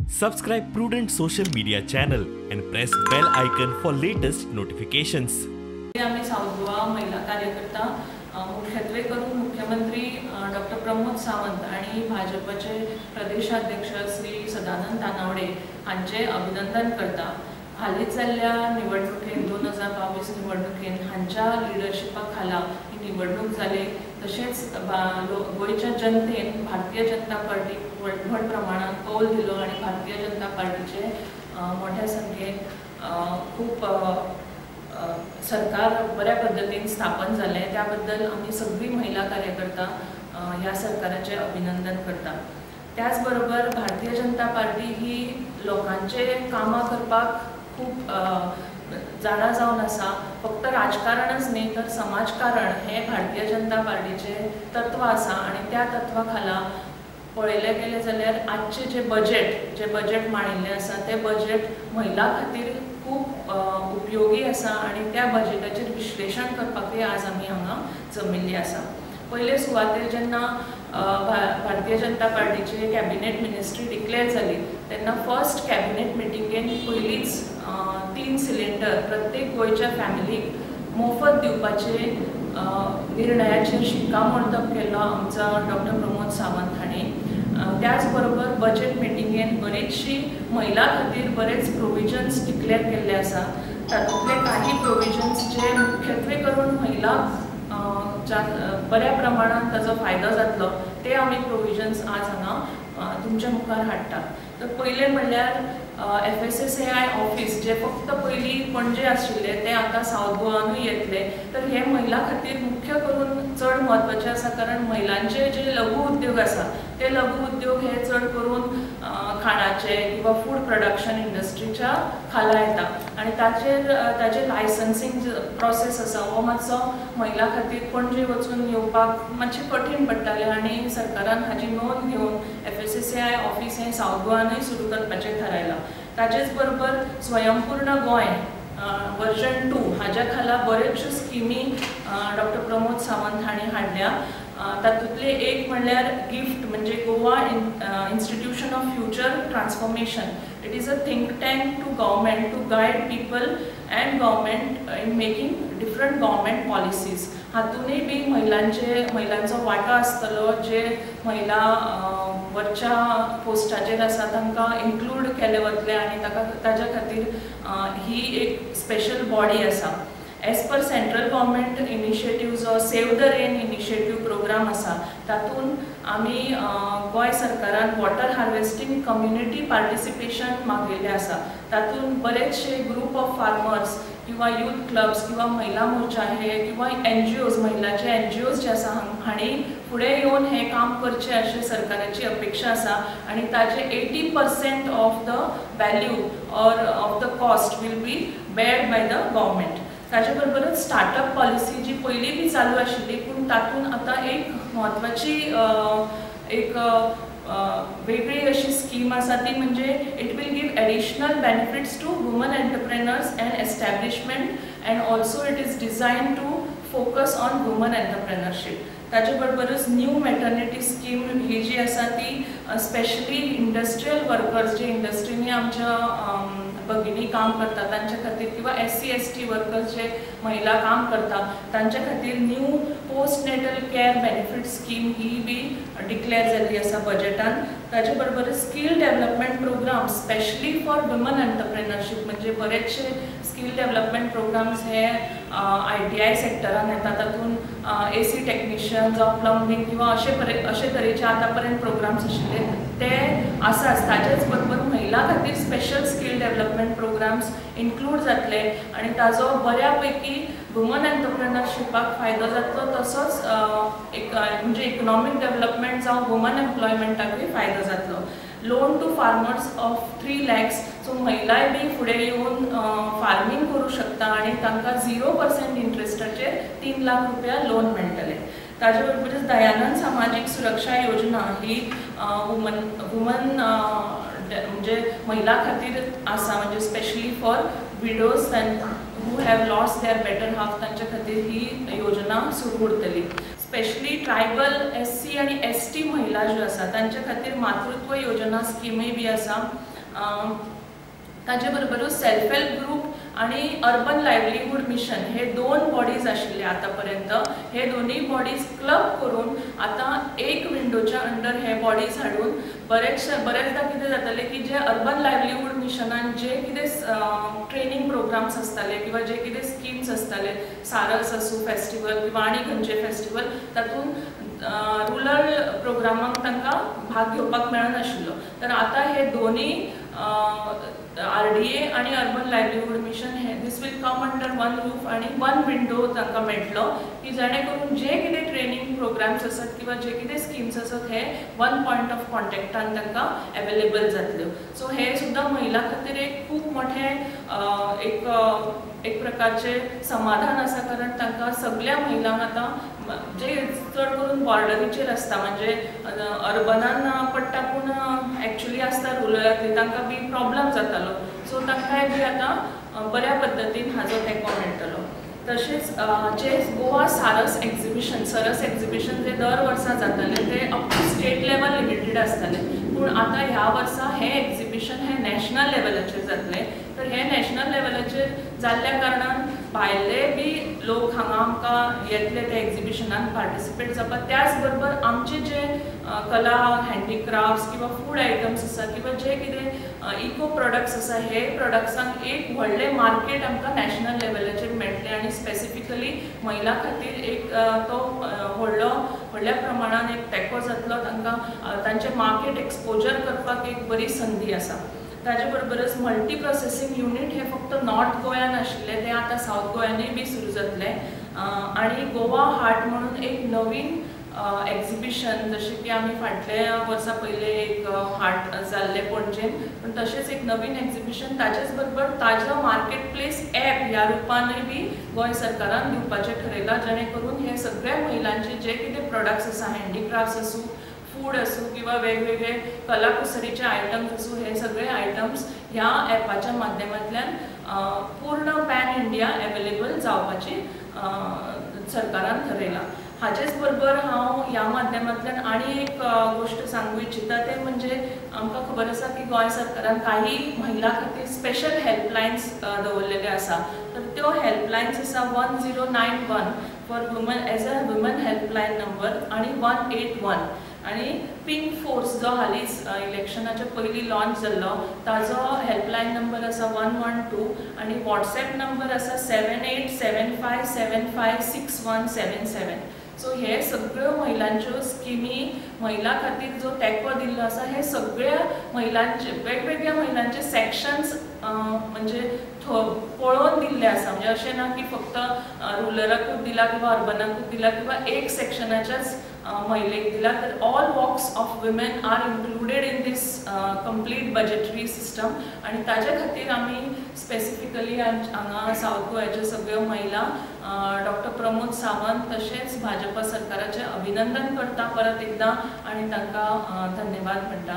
Subscribe Prudent social media channel and press bell icon for latest notifications. आम्ही south Goa महिला कार्यकर्ता मुख्यत्वे करून मुख्यमंत्री डॉक्टर प्रमोद सावंत आणि भाजपचे प्रदेशाध्यक्ष श्री सदानंद तानावडे हांचे अभिनंदन करता। हालींच जाल्ल्या निवडणुकेन 2022 निवडणुकेन हांच्या लिडरशिपा खाला ही निवडणूक जाली। तशेंच गोंयच्या जनतेन भारतीय जनता पार्टीक व्हड प्रमाणात कौल दिलो आणि भारतीय जनता पार्टीचे मोठ्या संख्येन खूप सरकार बऱ्या पद्धतीन स्थापन झाले। त्याबद्दल आम्ही सगळी महिला कार्यकर्ता ह्या सरकाराचे अभिनंदन करता। त्याचबरोबर भारतीय जनता पार्टी ही लोकांचे कामां करपाक खूप जाणा जावन आसा। फक्त राजकारणच न्ही तर समाजकारण हे भारतीय जनता पार्टीचे तत्व आसा आणि त्या तत्वा खाला पळयले गेले जाल्यार आजचे जे बजेट मांडिल्ले आसा ते बजेट महिला खातीर खूप उपयोगी आसा आणि त्या बजेटाचेर विश्लेषण करपाकूय आज आमी हांगा जमिल्ली आसा। पयले सुवातेर जेन्ना भारतीय जनता पार्टीची कॅबिनेट मिनिस्ट्री डिक्लेअर जाली तेन्ना फर्स्ट कॅबिनेट मिटिंगेन पयलीच 3 सिलिंडर प्रत्येक गोंयच्या फॅमिलीक मोफत दिवपाचे निर्णयाचेर शिक्कामोर्तब केलो आमचा डॉक्टर प्रमोद सावंत हांणी। त्याचबरोबर बजेट मिटिंगेन बरीचशी महिला खातीर बरेच प्रोविजन्स डिक्लेअर केल्ले आसा। तातूंतले काही प्रोविजन्स जे मुख्यत्वे करून महिला बऱ्या प्रमाणात ताजो फायदो जातलो ते आमी प्रोविजन्स आज हांगा तुमच्या मुखार हाडटा। तर पयले म्हणल्यार FSSAI ऑफिस जे फक्त पयली पणजे आशिल्ले ते आता साऊथ गोवानूय येतले। तर हे महिला खातीर मुख्य करून चड म्हत्वाचे आसा कारण महिलांचे जे लघु उद्योग आसा ते लघु उद्योग हे चड करून खाणाचे किंवा फूड प्रोडक्शन इंडस्ट्रीच्या खाला येता आणि ताचे लायसन्सिंग प्रोसेस आसा हो मातसो महिला खातीर पणजे वचून येवपाक मातशें कठीण पडटालें आणि सरकारान हाची नोंद घेवन FSSAI ऑफिस हें साऊथ गोवानूय सुरू करपाचें थारायलां। ताचेच बरोबर स्वयंपूर्ण गोंय वर्जन 2 हाज्या खाला बऱ्योचश्यो स्किमी डॉक्टर प्रमोद सावंत हांणी हाडल्या। तातूंतले एक म्हणल्यार गिफ्ट म्हणजे Goa institution of future transformation. It is a think tank to government to guide people and government in making different government policies. हातूनय बी महिलांचो वांटो आसतलो जे महिला वरच्या पोस्टाचेर आसा तांकां इन्क्लूड केले वतले आणि ताच्या खातीर ही एक स्पेशल बॉडी आसा। As per central government initiatives save the rain initiative programme आसा तातून आमी गोंय सरकारान वॉटर हार्वेस्टिंग कम्युनिटी पार्टिसिपेशन मागिल्लें आसा। तातून बरेचशे ग्रुप ऑफ फार्मर्स किंवा यूथ क्लब्स किंवा महिला मोर्चा हे किंवा NGOज महिलाचे NGOज जे आसा हांणी फुडें येवन हें काम करचें अशें सरकाराची अपेक्षा आसा आणि ताचे 80% of the value or of the cost will be beared by the government. ताचे बरोबरच स्टार्टअप पॉलिसी जी पयली बी चालू आशिल्ली पूण तातून आतां एक म्हत्वाची एक वेगळी अशी स्कीम आसा ती म्हणजे it will give additional benefits to women entrepreneurs and establishment and also it is design to focus on women entrepreneurship. ताचे बरोबरच न्यू मॅटर्निटी स्कीम ही जी आसा ती स्पेशली इंडस्ट्रियल वर्कर्स जे इंडस्ट्रीनी आमच्या भगिनी काम करतात तांच्या खातीर किंवा SC ST वर्कर्स जे महिला काम करतात तांच्या खातीर new post natal care benefit scheme ही बी डिक्लेअर जाल्ली आसा बजेटान। ताचे बरोबर skill development programme specially for women entrepreneurship म्हणजे बरेचशे स्कील डेव्हलपमेंट प्रोग्राम्स हे ITI सेक्टरान येता। तातून AC टेक्निशियन जावं प्लंबिंग किंवा अशे तरेचे आतां पर्यंत प्रोग्राम्स आशिल्ले ते आसाच। ताचेच बरोबर महिला खातीर special skill development programmes include जातले आणि ताजो बऱ्या पैकी वुमन एंटरप्रेनरशिपाक फायदो जातलो तसोच एक म्हणजे इकॉनॉमिक डेव्हलपमेंट जावं वुमन एम्प्लॉयमेंटाकूय फायदो जातलो। Loan to farmers of 3 lakhs so महिलाय बी फुडें येवन फार्मिंग करूं शकता आणि तांकां 0% इंट्रस्टाचेर 3 लाख रुपया लोन मेळटले। ताजे बरोबरच दयानंद सामाजीक सुरक्षा योजना ही वुमन म्हणजे महिला खातीर आसा म्हणजे specially for widows who have lost their better half तांच्या खातीर ही योजना सुरू उरतली। स्पेशली ट्रायबल SC आणि ST महिला ज्यो आसा तांच्या खातीर मातृत्व योजना स्किमूय बी आसा ताजे बरोबरूच सेल्फ हेल्प ग्रुप आणि अर्बन लायव्हलीहूड मिशन हे 2 बॉडीज आशिल्ले आतापर्यंत. हे दोन्ही बॉडीज क्लब करून आता एक विंडोच्या अंडर हे बॉडीज हाडून बरेचदा कितें जाताले की जे अर्बन लायव्हलीहूड मिशनान जे कितें ट्रेनिंग प्रोग्राम्स आसताले किंवा जे कितें स्किम्स आसताले, सारस आसूं फेस्टिवल किंवा आनी खंयचे फेस्टिवल, तातून रुरल प्रोग्रामांक तांकां भाग घेवपाक मेळनाशिल्लो. तर आता हे दोन्ही RDA आणि अर्बन लायव्हलीहूड मिशन हे this will come under one roof आणि वन विंडो तांकां मेळटलो की जेणे करून जे कितें ट्रेनिंग प्रोग्राम्स आसात किंवा जे कितें स्किम्स आसात हे वन पॉयंट ऑफ कॉन्टॅक्टान तांकां अवेलेबल जातल्यो. सो हे सुद्दां महिला खातीर एक खूब मोठें एक प्रकारचे समाधान आसा, कारण तांकां सगळ्या महिलांक आतां जे चड करून बॉर्डरीचेर आसता, म्हणजे अर्बनान पडटा पूण एक्चुअली आसता रुरलांतली, तांकां बी प्रॉब्लम जातालो. सो तांकांय बी आतां बऱ्या पद्दतीन हाजो तेंको मेळटलो. तशेंच जे गोवा सरस एक्झिबिशन जे दर वर्सा जाताले ते up to state level limited आसताले, पूण आतां ह्या वर्सा हे एक्झिबिशन हे नॅशनल लेवलाचेर जातले. तर हे नॅशनल लेवलाचेर जाल्ल्या कारणान भायले बी लोक हांगा आमकां येतले त्या एक्झिबिशनान पार्टिसिपेट जावपाक. त्याच बरोबर आमचे जे कला, हँडीक्राफ्ट्स किंवा फूड आयटम्स आसा किंवा जे कितें इको प्रोडक्ट्स आसा, हे प्रोडक्ट्सांक एक व्हडलें मार्केट आमकां नॅशनल लेवलाचेर मेळटलें आनी स्पेसिफिकली महिला खातीर एक तो व्हडल्या प्रमाणान एक तेंको जातलो. तांकां तांचें मार्केट एक्सपोजर करपाक एक बरी संदी आसा. ताजे बरोबरच मल्टी प्रोसेसिंग युनीट हे फक्त नॉर्थ गोंयान आशिल्ले, ते आतां सावथ गोंयानूय बी सुरू जातले. आणि गोवा हार्ट म्हणून एक नवीन एक्झिबिशन, जशें की आमी फाटल्या वर्सा पयले एक हार्ट जाल्ले पणजेन, पण तशेंच एक नवीन एक्झिबिशन ताजेच बरोबर ताजो मार्केट प्लेस ॲप ह्या रुपानूय बी गोंय सरकारान दिवपाचें ठरयलां, जेणे करून हे सगळ्या महिलांचे जे कितें प्रोडक्ट्स आसा, हँडीक्राफ्ट्स आसूं, फूड आसूं किंवा वेगवेगळे कला कुसरीचे आयटम्स आसूं, हे सगळे आयटम्स ह्या ॲपाच्या माध्यमांतल्यान पूर्ण पॅन इंडिया अवेलेबल जावपाची सरकारान ठरयलां. हाचेच बरोबर हांव ह्या माध्यमांतल्यान आनी एक गोश्ट सांगूं इच्छिता, ते म्हणजे आमकां खबर आसा की गोंय सरकारान काही महिला खातीर स्पेशल हेल्पलायन्स दवरलेले आसा. तर त्यो हेल्पलायन्स आसा 1091 for woman as a woman helpline number आणि 181 आणि पिंक फोर्स जो हालींच इलेक्शनाच्या पयलीं लॉन्च जाल्लो ताजो हेल्पलायन नंबर आसा 112 आणि वॉट्सॅप नंबर आसा 7875756177. सो हे सगळ्यो महिलांच्यो स्किमी, महिला खातीर जो तेंको दिल्लो आसा, हे सगळ्या महिलांचे वेगवेगळ्या महिलांचे सेक्शन्स म्हणजे पळोवन दिल्ले आसा. म्हणजे अशें ना की फक्त रुरलाकूच दिला किंवा अर्बनाकूच दिला किंवा एक सेक्शनाच्याच महिलेक दिला. तर all walks of women are included in this complete budgetary system. आणि ताजे खातीर आमी स्पेसिफिकली हांगा सावथ गोंयाच्यो सगळ्यो महिला डॉक्टर प्रमोद सावंत तशेंच भाजपा सरकाराचें अभिनंदन करता परत एकदां आणि तांकां धन्यवाद म्हणटा.